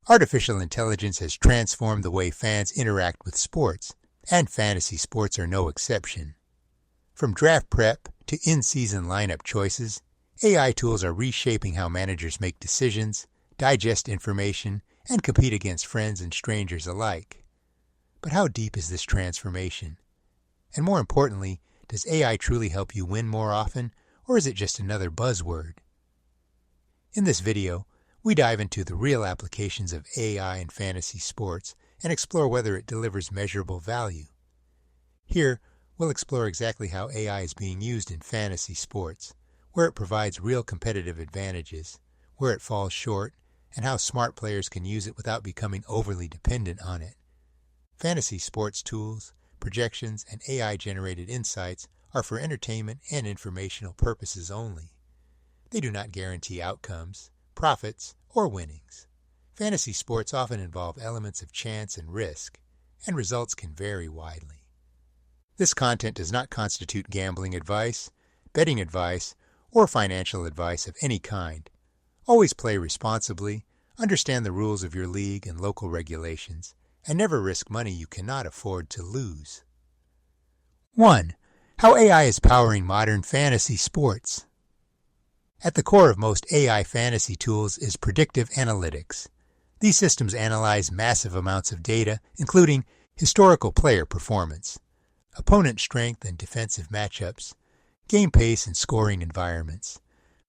Artificial intelligence has transformed the way fans interact with sports, and fantasy sports are no exception. From draft prep to in-season lineup choices, AI tools are reshaping how managers make decisions, digest information, and compete against friends and strangers alike. But how deep is this transformation? And more importantly, does AI truly help you win more often, or is it just another buzzword? In this video, we dive into the real applications of AI in fantasy sports and explore whether it delivers measurable value. Here, we'll explore exactly how AI is being used in fantasy sports, where it provides real competitive advantages, where it falls short, and how smart players can use it without becoming overly dependent on it. Fantasy sports tools, projections, and AI-generated insights are for entertainment and informational purposes only. They do not guarantee outcomes, profits, or winnings. Fantasy sports often involve elements of chance and risk, and results can vary widely. This content does not constitute gambling advice, betting advice, or financial advice of any kind. Always play responsibly, understand the rules of your league and local regulations, and never risk money you cannot afford to lose. 1. How AI is powering modern fantasy sports. At the core of most AI fantasy tools is predictive analytics. These systems analyze massive amounts of data, including historical player performance, opponent strength and defensive matchups, game pace and scoring environments,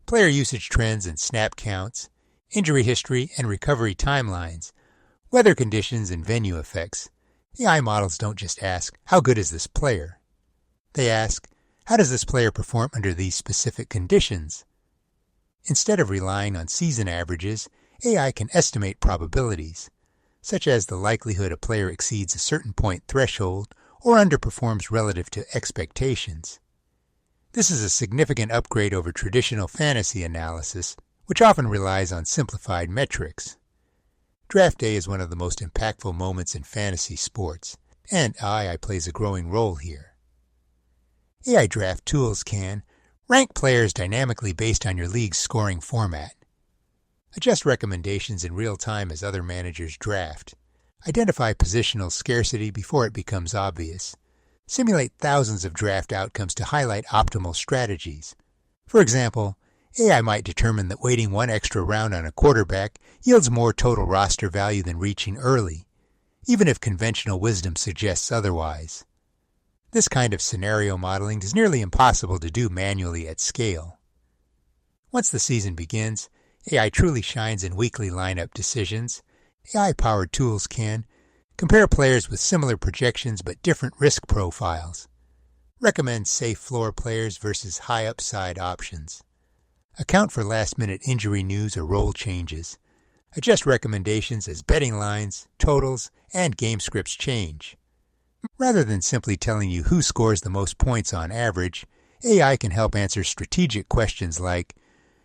player usage trends and snap counts, injury history and recovery timelines, weather conditions and venue effects. AI models don't just ask, how good is this player? They ask, how does this player perform under these specific conditions? Instead of relying on season averages, AI can estimate probabilities, such as the likelihood a player exceeds a certain point threshold or underperforms relative to expectations. This is a significant upgrade over traditional fantasy analysis, which often relies on simplified metrics. Draft day is one of the most impactful moments in fantasy sports, and AI plays a growing role here. AI draft tools can rank players dynamically based on your league's scoring format, adjust recommendations in real time as other managers draft, identify positional scarcity before it becomes obvious, simulate thousands of draft outcomes to highlight optimal strategies. For example, AI might determine that waiting one extra round on a quarterback yields more total roster value than reaching early, even if conventional wisdom suggests otherwise. This kind of scenario modeling is nearly impossible to do manually at scale. Once the season begins, AI truly shines in weekly lineup decisions. AI-powered tools can compare players with similar projections but different risk profiles, recommend safe floor players versus high-upside options, account for last-minute injury news or role changes, adjust recommendations as betting lines, totals, and game scripts change. Rather than simply telling you who scores the most points on average, AI can help answer strategic questions like,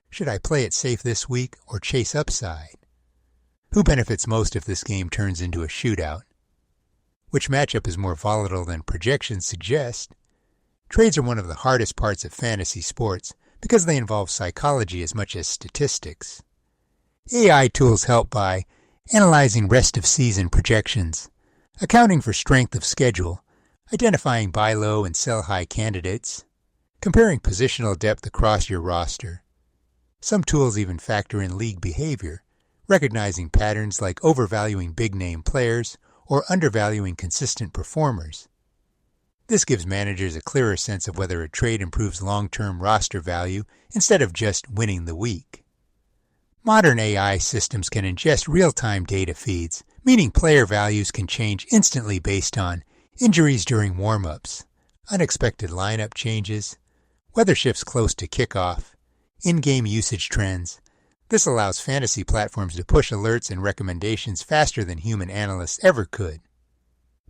should I play it safe this week or chase upside? Who benefits most if this game turns into a shootout? Which matchup is more volatile than projections suggest? Trades are one of the hardest parts of fantasy sports because they involve psychology as much as statistics. AI tools help by analyzing rest-of-season projections, accounting for strength of schedule, identifying buy low and sell high candidates, comparing positional depth across your roster. Some tools even factor in league behavior, recognizing patterns like overvaluing big-name players or undervaluing consistent performers. This gives managers a clearer sense of whether a trade improves long-term roster value instead of just winning the week. Modern AI systems can ingest real-time data feeds, meaning player values can change instantly based on injuries during warm-ups, unexpected lineup changes, weather shifts close to kickoff, in-game usage trends. This allows fantasy platforms to push alerts and recommendations faster than human analysts ever could.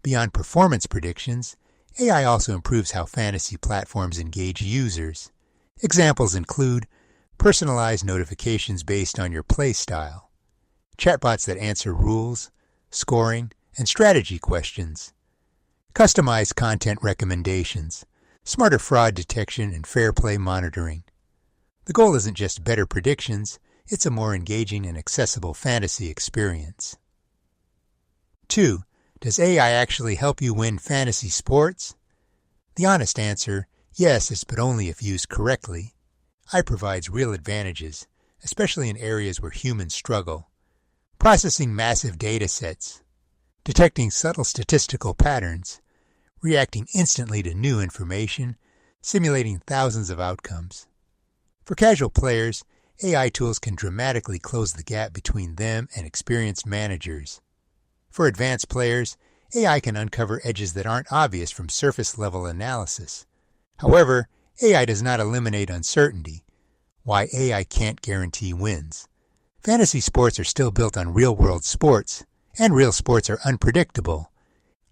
Beyond performance predictions, AI also improves how fantasy platforms engage users. Examples include personalized notifications based on your play style, chatbots that answer rules, scoring, and strategy questions, customized content recommendations, smarter fraud detection, and fair play monitoring. The goal isn't just better predictions, it's a more engaging and accessible fantasy experience. 2. Does AI actually help you win fantasy sports? The honest answer, yes, but only if used correctly. AI provides real advantages, especially in areas where humans struggle. Processing massive data sets, detecting subtle statistical patterns, reacting instantly to new information, simulating thousands of outcomes. For casual players, AI tools can dramatically close the gap between them and experienced managers. For advanced players, AI can uncover edges that aren't obvious from surface-level analysis. However, AI does not eliminate uncertainty. Why AI can't guarantee wins. Fantasy sports are still built on real-world sports, and real sports are unpredictable.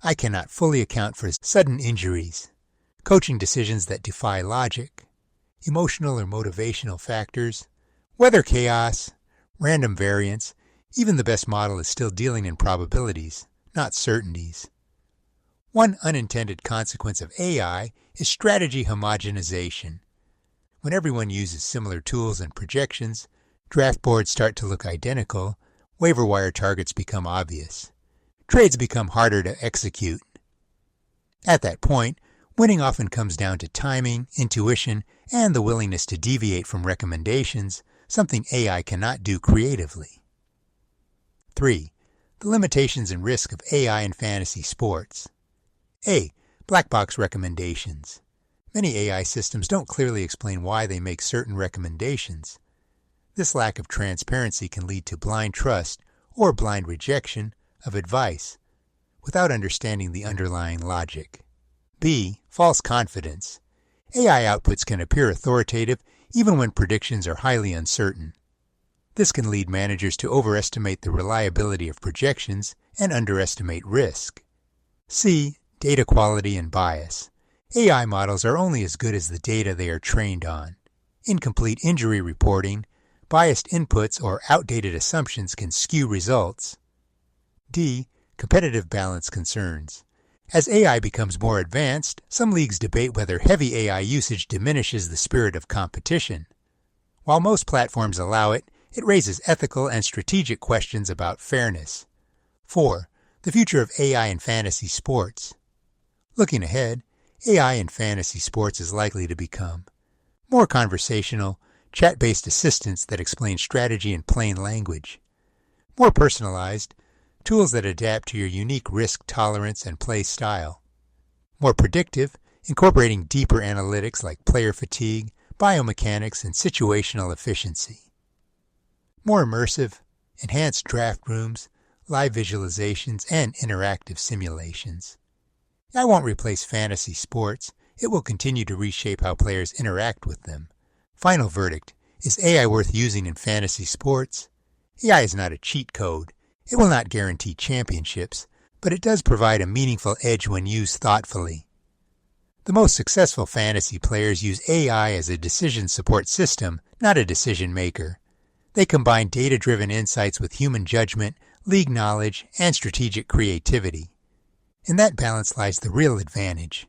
I cannot fully account for sudden injuries, coaching decisions that defy logic, emotional or motivational factors, weather chaos, random variance. Even the best model is still dealing in probabilities, not certainties. One unintended consequence of AI is strategy homogenization. When everyone uses similar tools and projections, draft boards start to look identical, waiver wire targets become obvious. Trades become harder to execute. At that point, winning often comes down to timing, intuition, and the willingness to deviate from recommendations, something AI cannot do creatively. 3. The limitations and risk of AI in fantasy sports. A. Black box recommendations. Many AI systems don't clearly explain why they make certain recommendations. This lack of transparency can lead to blind trust or blind rejection of advice without understanding the underlying logic. B. False confidence. AI outputs can appear authoritative even when predictions are highly uncertain. This can lead managers to overestimate the reliability of projections and underestimate risk. C. Data quality and bias. AI models are only as good as the data they are trained on. Incomplete injury reporting, biased inputs, or outdated assumptions can skew results. D. Competitive balance concerns. As AI becomes more advanced, some leagues debate whether heavy AI usage diminishes the spirit of competition. While most platforms allow it, it raises ethical and strategic questions about fairness. 4. The future of AI in fantasy sports. Looking ahead, AI in fantasy sports is likely to become more conversational, chat-based assistants that explain strategy in plain language, more personalized, tools that adapt to your unique risk tolerance and play style, more predictive, incorporating deeper analytics like player fatigue, biomechanics, and situational efficiency. More immersive, enhanced draft rooms, live visualizations, and interactive simulations. AI won't replace fantasy sports. It will continue to reshape how players interact with them. Final verdict. Is AI worth using in fantasy sports? AI is not a cheat code. It will not guarantee championships, but it does provide a meaningful edge when used thoughtfully. The most successful fantasy players use AI as a decision support system, not a decision maker. They combine data-driven insights with human judgment, league knowledge, and strategic creativity. In that balance lies the real advantage.